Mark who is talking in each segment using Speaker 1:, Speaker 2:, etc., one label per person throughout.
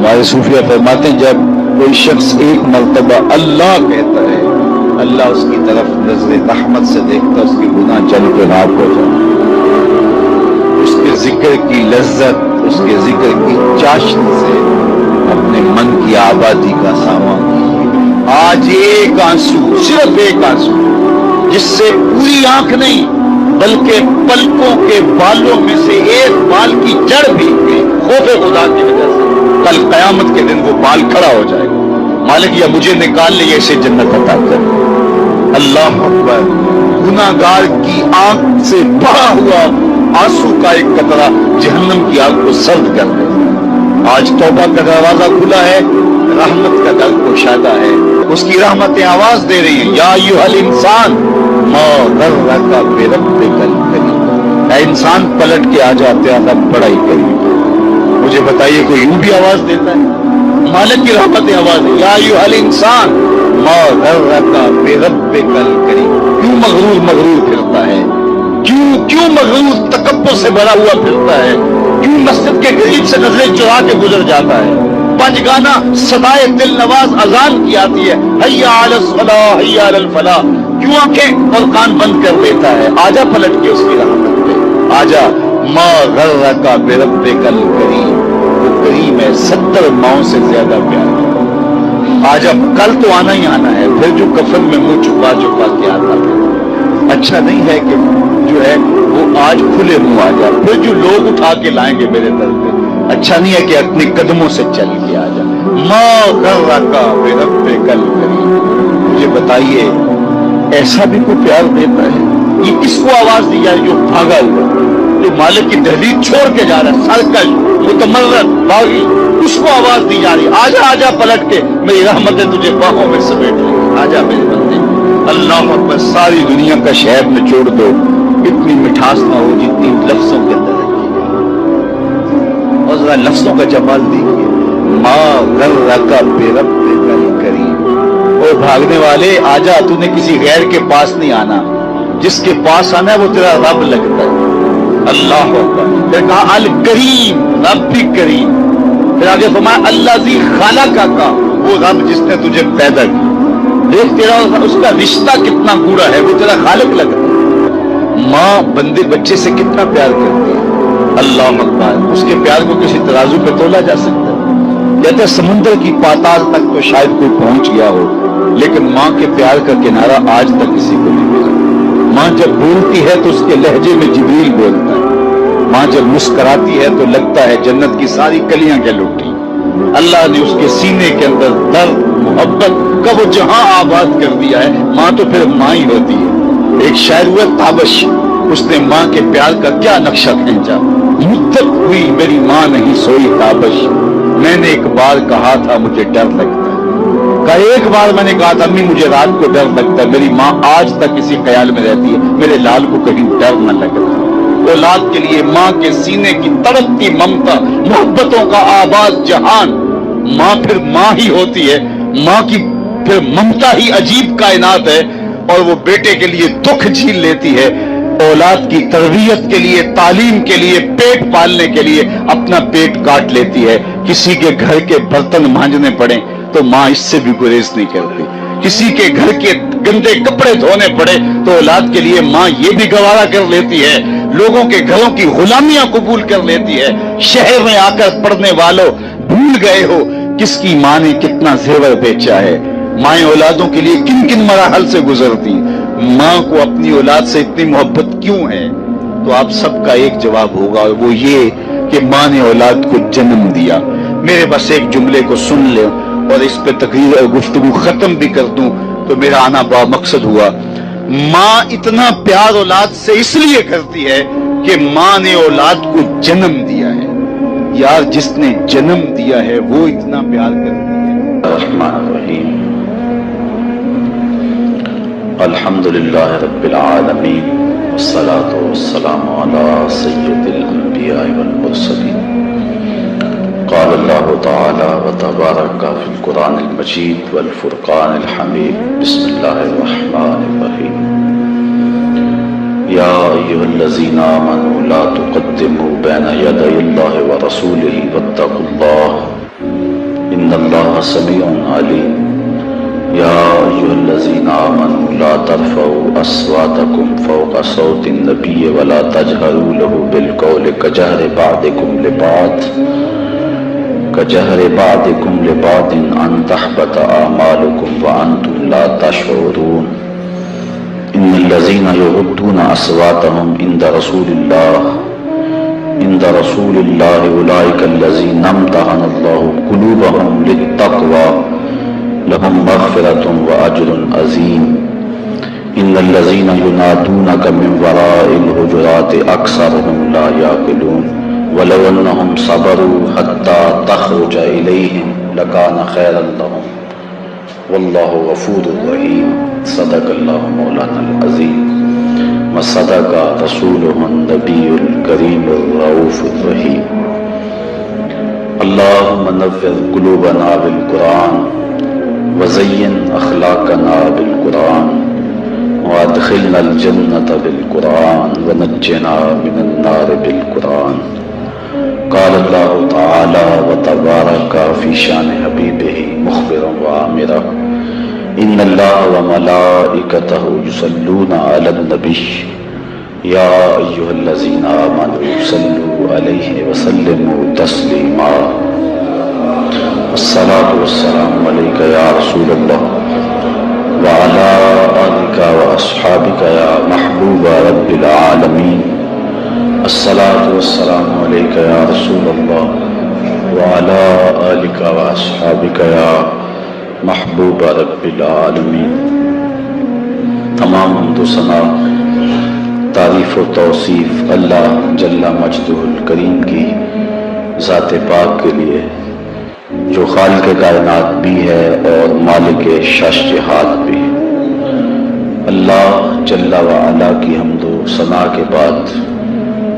Speaker 1: ہمارے صوفیہ فرماتے ہیں جب کوئی شخص ایک مرتبہ اللہ کہتا ہے اللہ اس کی طرف نظر رحمت سے دیکھتا، اس کے گناہ جل کے راک ہو جاتے، اس کے ذکر کی لذت، اس کے ذکر کی چاشنی سے اپنے من کی آبادی کا سامان کیجیے۔ آج ایک آنسو، صرف ایک آنسو، جس سے پوری آنکھ نہیں بلکہ پلکوں کے بالوں میں سے ایک بال کی جڑ بھی گئی خوف خدا کی وجہ سے، کل قیامت کے دن وہ بال کھڑا ہو جائے گا، مالک یا مجھے نکال لے یا اسے جنت عطا کر۔ اللہ اکبر، گناہ گار کی آنکھ سے بہا ہوا آنسو کا ایک قطرہ جہنم کی آگ کو سرد کر دے۔ آج توبہ کا دروازہ کھلا ہے، رحمت کا در گشادہ ہے، اس کی رحمتیں آواز دے رہی ہیں، یا ایھا الانسان ما غرک بربک الکریم، اے انسان پلٹ کے آ جاتے ہیں، رب بڑا ہی کریم ہے۔ مجھے بتائیے کوئی یوں بھی آواز دیتا ہے؟ مالک کی رحمتیں آواز ہے، یا ایھا الانسان ما غرک بربک الکریم۔ کیوں مغرور مغرور پھرتا ہے؟ کیوں مغرور تکبر سے بھرا ہوا پھرتا ہے؟ کیوں مسجد کے قریب سے نظریں چرا کے گزر جاتا ہے؟ پنج گانا صدائے دل نواز اذان کی آتی ہے، حی علی الصلاۃ حی علی الفلاح، کیوں آنکھیں اور کان بند کر لیتا ہے؟ آجا پلٹ کے اس کی رحمت پہ آجا۔ ما غرک بربک الکریم، وہ کریم ہے، 70 ماؤں سے زیادہ پیار ہے۔ آج اب کل تو آنا ہی آنا ہے، پھر جو کفن میں منہ چھپا چھپا کے آتا ہے، اچھا نہیں ہے کہ جو ہے وہ آج کھلے منہ آ جائے، پھر جو لوگ اٹھا کے لائیں گے میرے در پہ، اچھا نہیں ہے کہ اپنے قدموں سے چل کے آ جائے۔ ما غرک بربک الکریم، مجھے بتائیے ایسا بھی کوئی پیار دیتا ہے؟ یہ کس کو آواز دی جائے جو بھاگا ہوا، جو مالک کی دہلیز چھوڑ کے جا رہا ہے، سرکش متمرد باغی، اس کو آواز دی جا رہی ہے، آجا آجا پلٹ کے، میری رحمتیں تجھے باہوں میں سمیٹ لیں، آجا میرے بندے۔ اللہ اکبر، ساری دنیا کا شہد نچوڑ دو، اتنی مٹھاس نہ ہو جتنی لفظوں کے اندر رکھی ہے، اور ذرا لفظوں کا جمال دیکھیے، ما غرک بربک الکریم۔ اور بھاگنے والے آجا، تو نے کسی غیر کے پاس نہیں آنا، جس کے پاس آنا ہے وہ تیرا رب لگتا ہے۔ اللہ اکبر، پھر کہا الکریم، رب بھی کریم، پھر آگے فرمایا الذی خلقک کا، وہ رب جس نے تجھے پیدا کیا، دیکھ تیرا اس کا رشتہ کتنا گوڑا ہے، وہ تیرا خالق لگتا ہے۔ ماں بندے بچے سے کتنا پیار کرتی ہے، اللہ اکبر، اس کے پیار کو کسی ترازو پہ تولا جا سکتا ہے؟ کہتے ہیں سمندر کی پاتال تک تو شاید کوئی پہنچ گیا ہو، لیکن ماں کے پیار کا کنارہ آج تک کسی کو نہیں ملا۔ ماں جب بولتی ہے تو اس کے لہجے میں جبریل بولتا ہے، ماں جب مسکراتی ہے تو لگتا ہے جنت کی ساری کلیاں کے لٹی۔ اللہ نے اس کے سینے کے اندر درد محبت کا وہ جہاں آباد کر دیا ہے، ماں تو پھر ماں ہی ہوتی ہے۔ ایک شاعر ہوا تابش، اس نے ماں کے پیار کا کیا نقشہ کھینچا، مدت ہوئی میری ماں نہیں سوئی تابش، میں نے ایک بار کہا تھا مجھے ڈر لگتا ہے، ایک بار میں نے کہا تھا امی مجھے رات کو ڈر لگتا ہے، میری ماں آج تک اسی خیال میں رہتی ہے میرے لال کو کہیں ڈر نہ لگتا۔ اولاد کے لیے ماں کے سینے کی تڑپتی ممتا، محبتوں کا آباد جہان، ماں پھر ماں ہی ہوتی ہے، ماں کی پھر ممتا ہی عجیب کائنات ہے، اور وہ بیٹے کے لیے دکھ جھیل لیتی ہے، اولاد کی تربیت کے لیے، تعلیم کے لیے، پیٹ پالنے کے لیے اپنا پیٹ کاٹ لیتی ہے۔ کسی کے گھر کے برتن مانجنے پڑیں تو ماں اس سے بھی گریز نہیں کرتی، کسی کے گھر کے گندے کپڑے دھونے پڑے تو اولاد کے لیے ماں یہ بھی گوارا کر لیتی ہے، لوگوں کے گھروں کی غلامیاں قبول کر لیتی ہے۔ شہر میں آ کر پڑھنے والوں بھول گئے ہو کس کی ماں نے کتنا زیور بیچا ہے، مائیں اولادوں کے لیے کن کن مراحل سے گزرتی، ماں کو اپنی اولاد سے اتنی محبت کیوں ہے؟ تو آپ سب کا ایک جواب ہوگا، وہ یہ کہ ماں نے اولاد کو جنم دیا۔ میرے بس ایک جملے کو سن لے اور اس پہ تقریر اور گفتگو ختم بھی کر دوں تو میرا آنا با مقصد ہوا۔ ماں اتنا پیار اولاد سے اس لیے کرتی ہے کہ ماں نے اولاد کو جنم دیا ہے، یار جس نے جنم دیا ہے وہ اتنا پیار کرتی ہے۔
Speaker 2: الرحمن الرحیم، الحمدللہ رب العالمین، والصلاة والسلام علی سید الانبیاء والمرسلین۔ قال اللہ تعالی وتبارک فی القرآن المجید والفرقان الحمید، بسم اللہ الرحمن الرحیم۔ یا ایھا الذین آمنوا لا تقدموا بین یدی اللہ ورسولہ واتقوا اللہ اللہ سمیع علیم یا ایھا الذین آمنوا لا ترفعوا اصواتکم فوق صوت النبی ولا تجہروا له بالقول كجهر بعضكم لبعض أن تحبط أعمالكم وأنتم لا تشعرون إن الذين يغضون أصواتهم عند رسول الله أولئك الذين امتحن الله قلوبهم للتقوى لهم مغفرة وأجر عظيم إن الذين ينادونك من وراء الحجرات أكثرهم لا يعقلون ولو أنهم صبروا حتى تخرج إليهم لكان خيرا لهم والله غفور رحيم صدق الله مولانا العظيم وصدق رسوله النبي الكريم الرؤوف الرحيم اللهم نور قلوبنا بالقرآن وزين أخلاقنا بالقرآن وادخلنا الجنة بالقرآن ونجنا من النار بالقرآن قال الله تعالى وتبارك في شان حبيبه مخبرا وآمرا إن الله وملائكته يصلون على النبي يا أيها الذين آمنوا صلوا عليه وسلموا تسليما الصلاة والسلام عليك يا رسول الله وعلى آلك وأصحابك يا محبوب رب العالمين الصلاة والسلام عليك يا رسول الله وعلى آلك وأصحابك يا محبوب رب العالمين تمام حمد و ثنا تعریف و توصیف اللہ جل مجدہ الکریم کی ذات پاک کے لیے جو خالق کائنات بھی ہے اور مالک شش جہات بھی ہے۔ اللہ جل وعلا کی حمد و ثنا کے بعد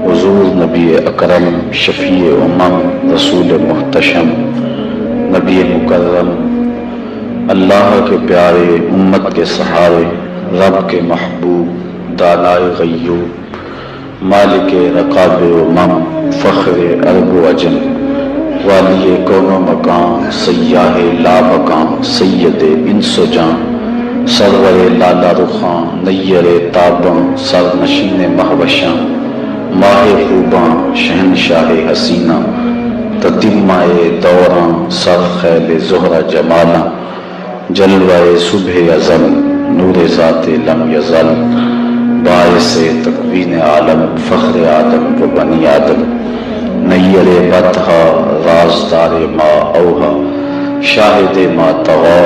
Speaker 2: حضور نبی اکرم شفیع امم رسول محتشم نبی مکرم اللہ کے پیارے امت کے سہارے رب کے محبوب دانائے غیوب مالک رقاب امم فخر عرب و عجم والی کون و مقام سیاہ لا مقام سید انس و جان سرور لالا رخاں نیر تاباں سر نشین مہوشاں ماہ خوباں شہنشاہ حسینہ تتمہ دوراں سر خیل زہرہ جمالاں جلوہ صبح ازل نور ذات لم یزل باعث تکوین عالم فخر آدم و بنی آدم نیر بطحہ رازدار ما اوہا شاہد ما طغا